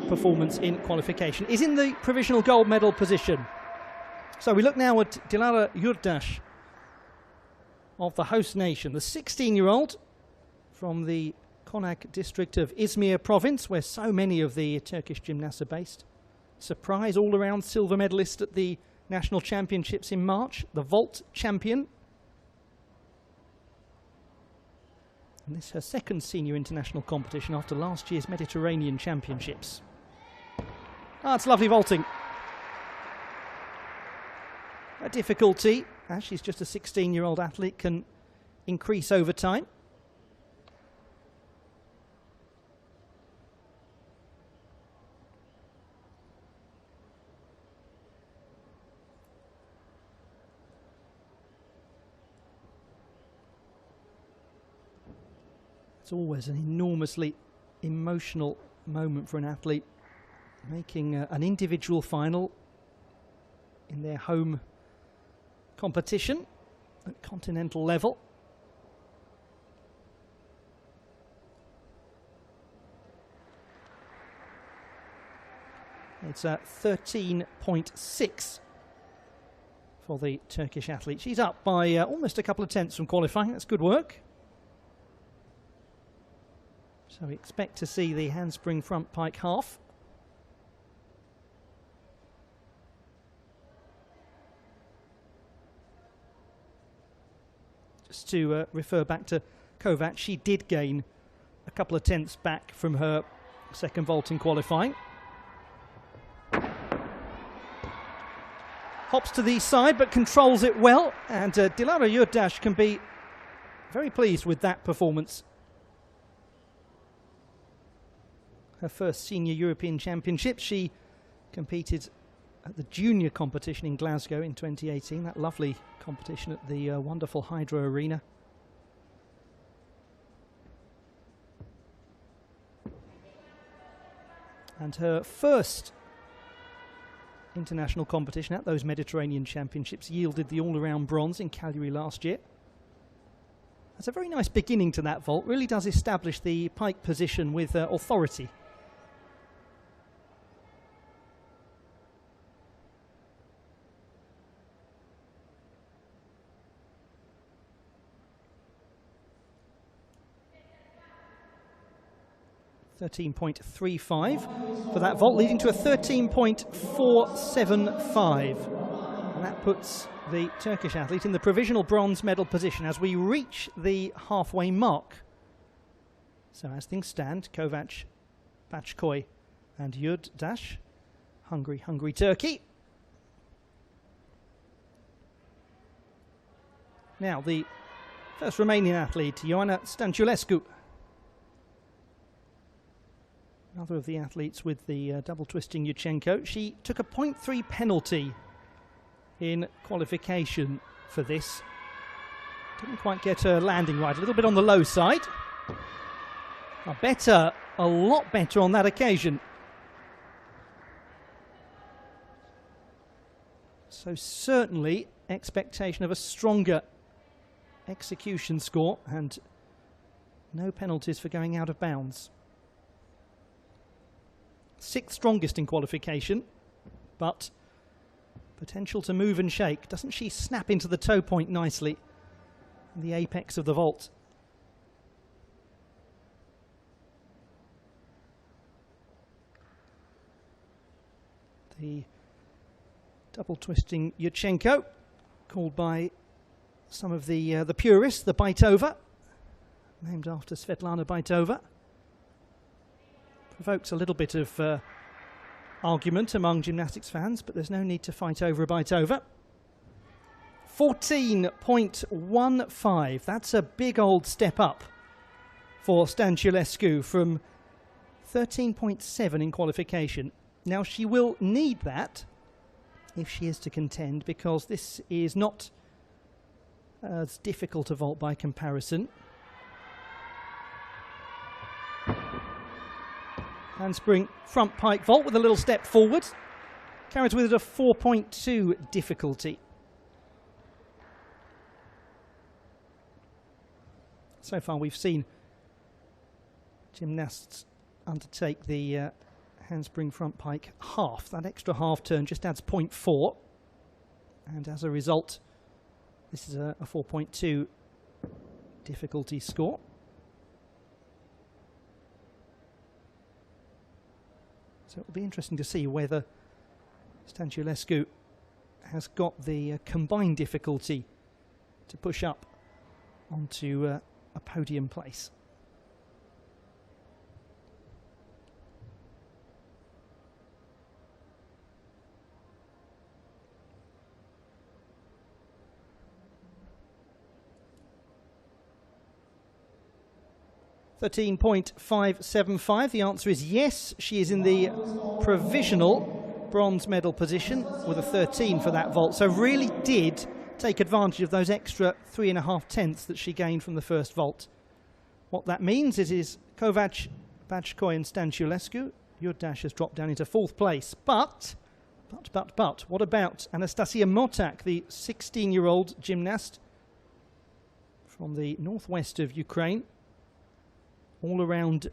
performance in qualification, is in the provisional gold medal position. So we look now at Dilara Yurdash of the host nation, the 16-year-old from the Konak district of Izmir province, where so many of the Turkish gymnasts are based. Surprise all-around silver medalist at the national championships in March, the vault champion. And this is her second senior international competition after last year's Mediterranean championships. Ah, it's lovely vaulting. A difficulty, as she's just a 16-year-old athlete, can increase over time. It's always an enormously emotional moment for an athlete, making an individual final in their home competition at continental level. It's 13.6 for the Turkish athlete. She's up by almost a couple of tenths from qualifying. That's good work. So we expect to see the handspring front pike half. Just to refer back to Kovac, she did gain a couple of tenths back from her second vault in qualifying. Hops to the side but controls it well, and Dilara Yurdash can be very pleased with that performance. Her first senior European championship. She competed at the junior competition in Glasgow in 2018, that lovely competition at the wonderful Hydro Arena. And her first international competition at those Mediterranean championships yielded the all-around bronze in Cagliari last year. That's a very nice beginning to that vault, really does establish the pike position with authority. .35 for that vault, leading to a 13.475. And that puts the Turkish athlete in the provisional bronze medal position as we reach the halfway mark. So as things stand, Kovac, BACHOI and Yurdash, Hungary, Turkey. Now the first Romanian athlete, Joana Stanculescu. Another of the athletes with the double twisting Yurchenko. She took a 0.3 penalty in qualification for this. Didn't quite get her landing right, a little bit on the low side. A lot better on that occasion. So certainly expectation of a stronger execution score and no penalties for going out of bounds. Sixth strongest in qualification, but potential to move and shake. Doesn't she snap into the toe point nicely in the apex of the vault? The double twisting Yurchenko, called by some of the purists the Baitova, named after Svetlana Baitova. Provokes a little bit of argument among gymnastics fans, but there's no need to fight over a Baitova. 14.15, that's a big old step up for Stanculescu from 13.7 in qualification. Now she will need that if she is to contend, because this is not as difficult a vault by comparison. Handspring front pike vault with a little step forward. Carries with it a 4.2 difficulty. So far we've seen gymnasts undertake the handspring front pike half. That extra half turn just adds 0.4. And as a result, this is a 4.2 difficulty score. So it'll be interesting to see whether Stanculescu has got the combined difficulty to push up onto a podium place. .575. The answer is yes. She is in the provisional bronze medal position with a 13 for that vault. So really did take advantage of those extra 3.5 tenths that she gained from the first vault. What that means is Kovac, BACHOI and Stanculescu. Yurdash has dropped down into 4th place. But, what about Anastasia MOTAK, the 16-year-old gymnast from the northwest of Ukraine? All-around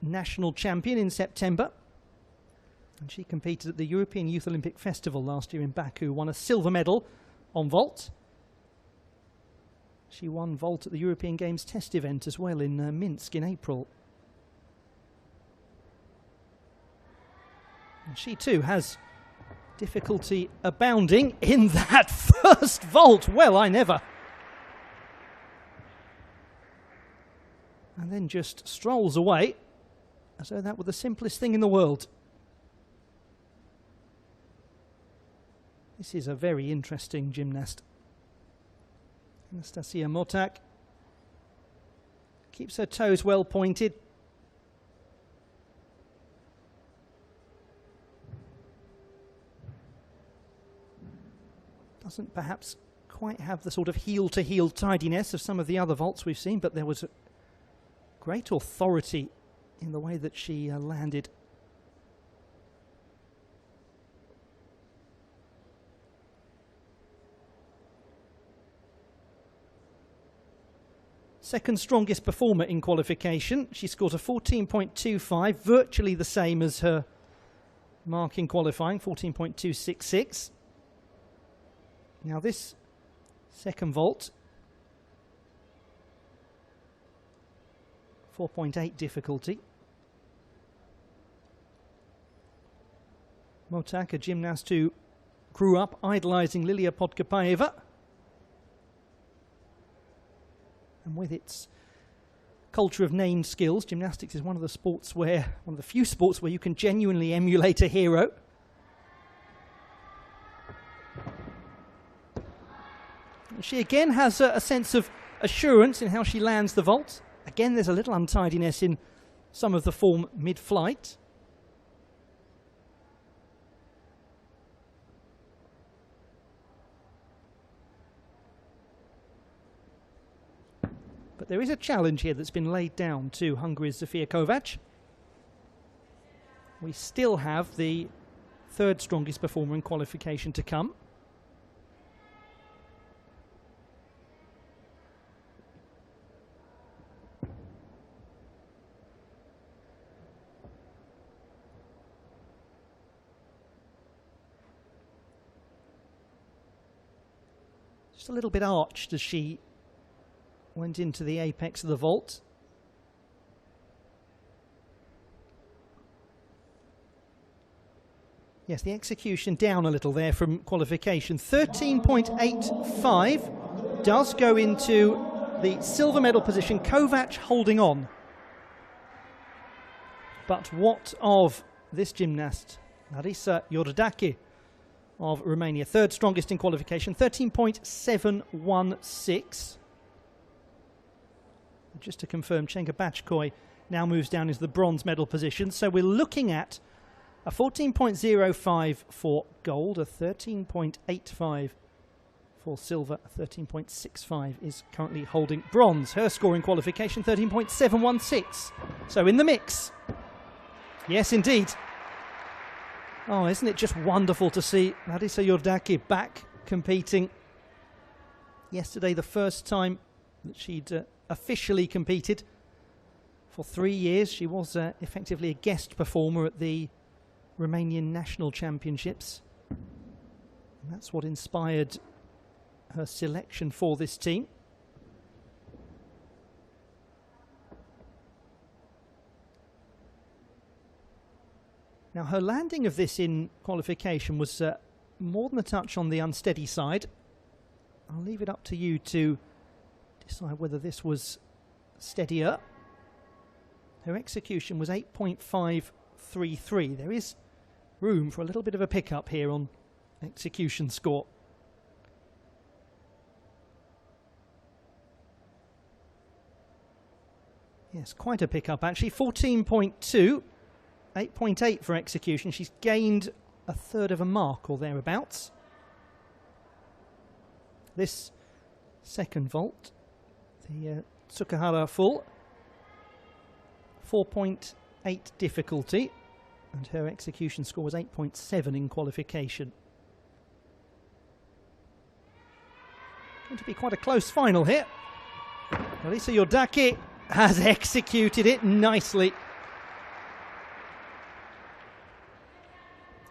national champion in September. And she competed at the European Youth Olympic Festival last year in Baku, won a silver medal on vault. She won vault at the European Games test event as well in Minsk in April. And she too has difficulty abounding in that first vault. Well, I never. And then just strolls away as though that were the simplest thing in the world. This is a very interesting gymnast. Anastasia MOTAK keeps her toes well pointed. Doesn't perhaps quite have the sort of heel-to-heel tidiness of some of the other vaults we've seen, but there was a great authority in the way that she landed. Second strongest performer in qualification. She scored a 14.25, virtually the same as her mark in qualifying, 14.266. Now this second vault, 4.8 difficulty. MOTAK, a gymnast who grew up idolising Lilia Podkopaeva. And with its culture of named skills, gymnastics is one of the few sports where you can genuinely emulate a hero. She again has a sense of assurance in how she lands the vault. Again, there's a little untidiness in some of the form mid-flight. But there is a challenge here that's been laid down to Hungary's Zofia Kovac. We still have the third strongest performer in qualification to come. Just a little bit arched as she went into the apex of the vault. Yes, the execution down a little there from qualification. 13.85 does go into the silver medal position. Kovac holding on. But what of this gymnast, Larissa Iordache of Romania, third strongest in qualification, 13.716. Just to confirm, Chenga BACHOI now moves down into the bronze medal position. So we're looking at a 14.05 for gold, a 13.85 for silver, a 13.65 is currently holding bronze. Her score in qualification, 13.716. So in the mix. Yes, indeed. Oh, isn't it just wonderful to see Larissa Iordache back competing. Yesterday, the first time that she'd officially competed for 3 years. She was effectively a guest performer at the Romanian national championships. And that's what inspired her selection for this team. Now, her landing of this in qualification was more than a touch on the unsteady side. I'll leave it up to you to decide whether this was steadier. Her execution was 8.533. There is room for a little bit of a pickup here on execution score. Yes, quite a pickup actually. 14.2, 8.8 for execution. She's gained a third of a mark or thereabouts. This second vault, the Tsukahara full, 4.8 difficulty, and her execution score was 8.7 in qualification. Going to be quite a close final here. Larissa Yordaki has executed it nicely.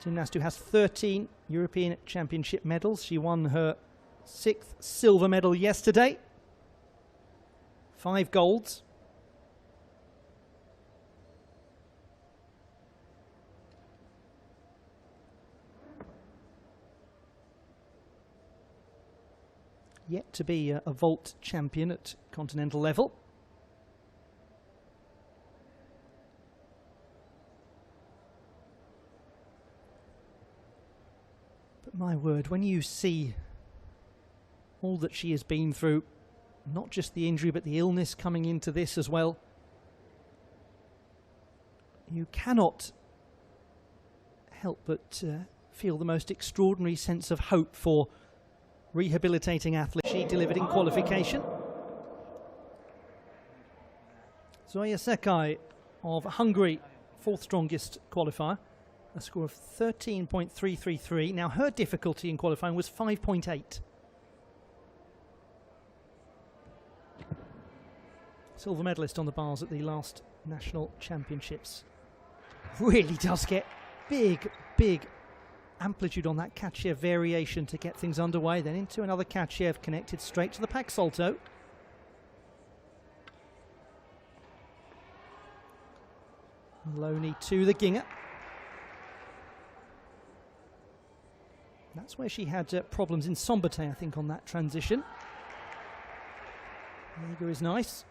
Gymnast who has 13 European Championship medals. She won her 6th silver medal yesterday. 5 golds. Yet to be a vault champion at continental level. But my word, when you see all that she has been through, not just the injury but the illness coming into this as well, you cannot help but feel the most extraordinary sense of hope for rehabilitating athletes. She delivered in qualification. ZOYA SEKAI of Hungary, 4th strongest qualifier, a score of 13.333. Now her difficulty in qualifying was 5.8. Silver medalist on the bars at the last national championships. Really does get big amplitude on that Cachiev variation to get things underway. Then into another Cachiev connected straight to the pack salto. Maloney to the Ginger. That's where she had problems in Sombate, I think, on that transition. Liga is nice.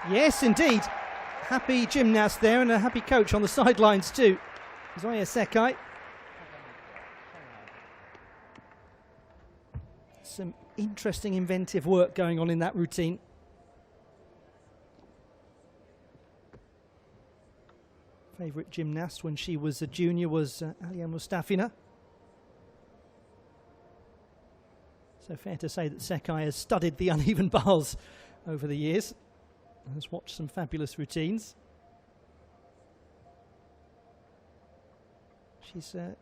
Yes, indeed. Happy gymnast there and a happy coach on the sidelines too. ZOYA SEKAI. Some interesting inventive work going on in that routine. Favourite gymnast when she was a junior was Alina Mustafina. So fair to say that SEKAI has studied the uneven bars over the years. Has watched some fabulous routines. She's a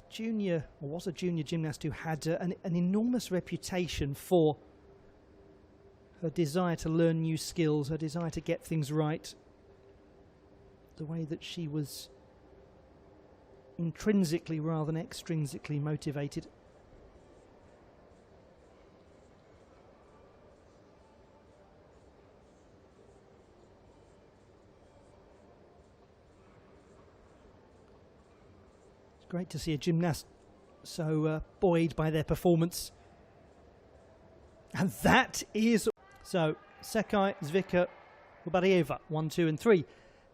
junior, or was a junior gymnast who had an enormous reputation for her desire to learn new skills, her desire to get things right. The way that she was intrinsically rather than extrinsically motivated. Great to see a gymnast so buoyed by their performance. And that is... So, SEKAI, Zvika, Barieva, 1, 2 and 3.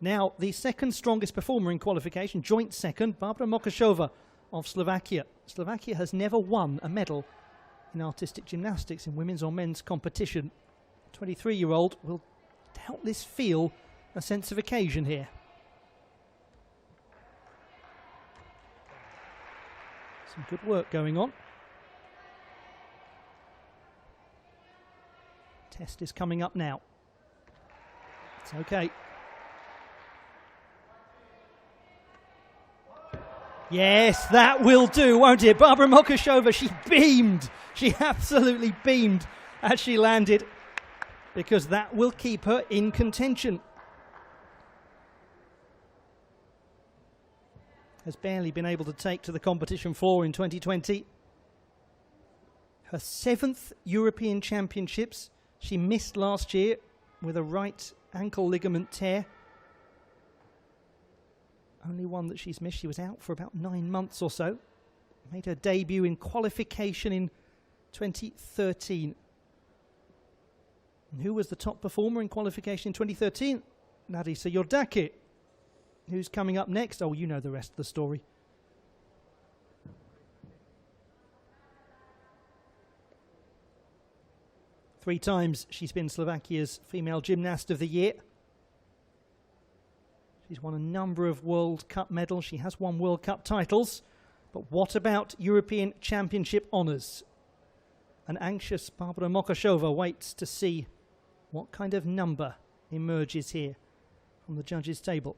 Now, the second strongest performer in qualification, joint second, Barbara MOCHSOVA of Slovakia. Slovakia has never won a medal in artistic gymnastics in women's or men's competition. 23-year-old will doubtless feel a sense of occasion here. Some good work going on. Test is coming up now. It's okay. Yes, that will do, won't it? Barbara MOCHSOVA, she beamed. She absolutely beamed as she landed because that will keep her in contention. Has barely been able to take to the competition floor in 2020. Her 7th European Championships. She missed last year with a right ankle ligament tear. Only one that she's missed. She was out for about 9 months or so. Made her debut in qualification in 2013. And who was the top performer in qualification in 2013? Larissa Iordache. Who's coming up next? Oh, you know the rest of the story. Three times she's been Slovakia's Female Gymnast of the Year. She's won a number of World Cup medals. She has won World Cup titles. But what about European Championship honours? An anxious Barbara MOCHSOVA waits to see what kind of number emerges here from the judges' table.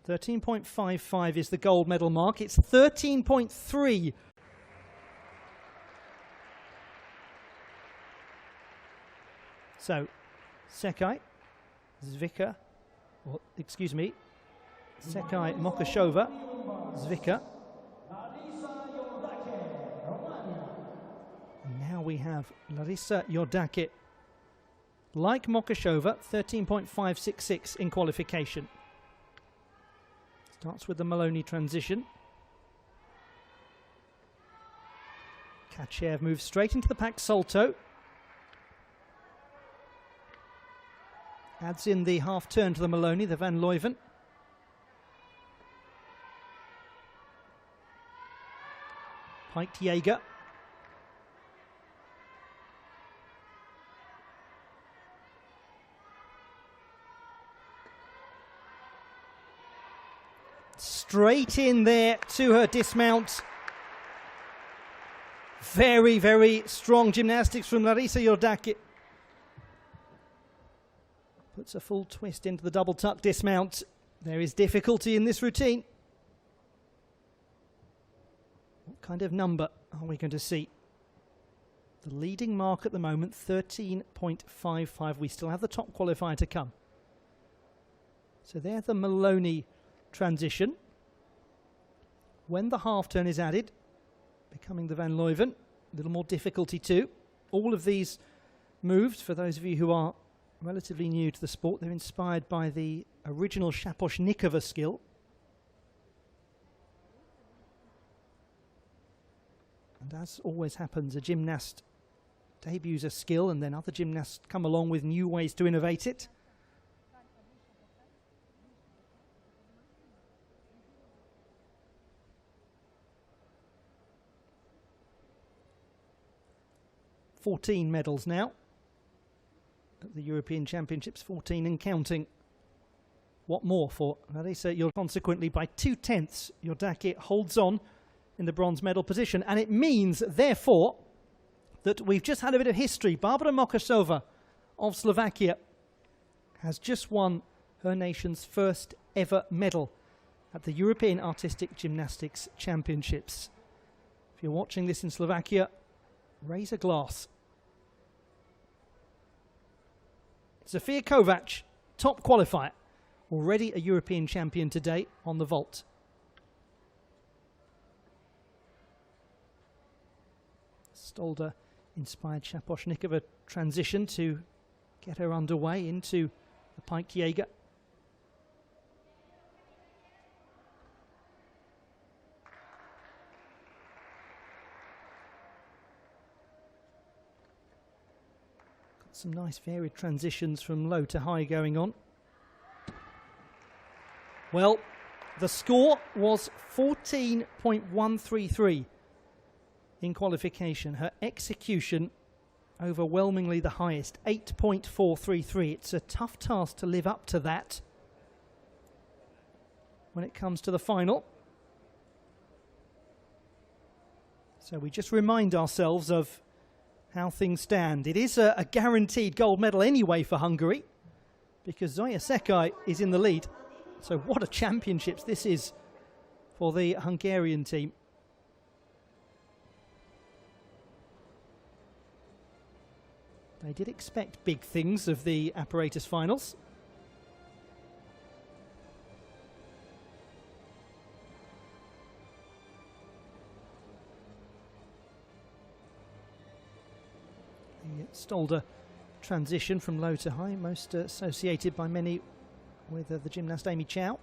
13.55 is the gold medal mark. It's 13.3. So, SEKAI, Zvika, or excuse me, SEKAI MOCHSOVA, Zvika. And now we have Larissa Iordache. Like MOCHSOVA, 13.566 in qualification. Starts with the Maloney transition. Cachiev moves straight into the pack salto. Adds in the half turn to the Maloney, the Van Leuven. Piked Jaeger. Straight in there to her dismount. Very, very strong gymnastics from Larissa Iordache. Puts a full twist into the double tuck dismount. There is difficulty in this routine. What kind of number are we going to see? The leading mark at the moment, 13.55. We still have the top qualifier to come. So there's the Maloney transition. When the half turn is added, becoming the Van Leuven, a little more difficulty too. All of these moves, for those of you who are relatively new to the sport, they're inspired by the original Shaposhnikova skill. And as always happens, a gymnast debuts a skill and then other gymnasts come along with new ways to innovate it. $14 medals now at the European Championships, 14 and counting. What more for Larissa Iordache? Consequently, by 2/10, Iordache holds on in the bronze medal position, and it means, therefore, that we've just had a bit of history. Barbara MOCHSOVA of Slovakia has just won her nation's first ever medal at the European Artistic Gymnastics Championships. If you're watching this in Slovakia, raise a glass. Sofia Kovac, top qualifier, already a European champion today on the vault. Stolder-inspired Shaposhnikova transition to get her underway into the Piked Jaeger. Some nice varied transitions from low to high going on. Well, the score was 14.133 in qualification. Her execution overwhelmingly the highest, 8.433. It's a tough task to live up to that when it comes to the final. So we just remind ourselves of how things stand. It is a guaranteed gold medal anyway for Hungary because ZOYA SEKAI is in the lead. So what a championships this is for the Hungarian team. They did expect big things of the apparatus finals. The Stolder transition from low to high, most associated by many with the gymnast Amy Chow.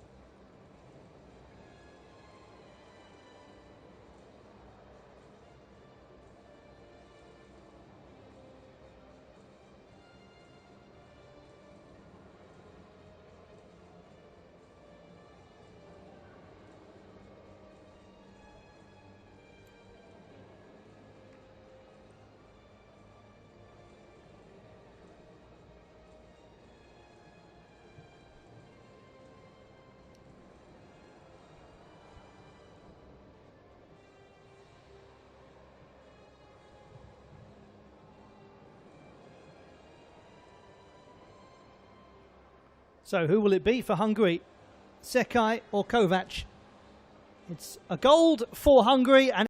So who will it be for Hungary? SEKAI or Kovac? It's a gold for Hungary. And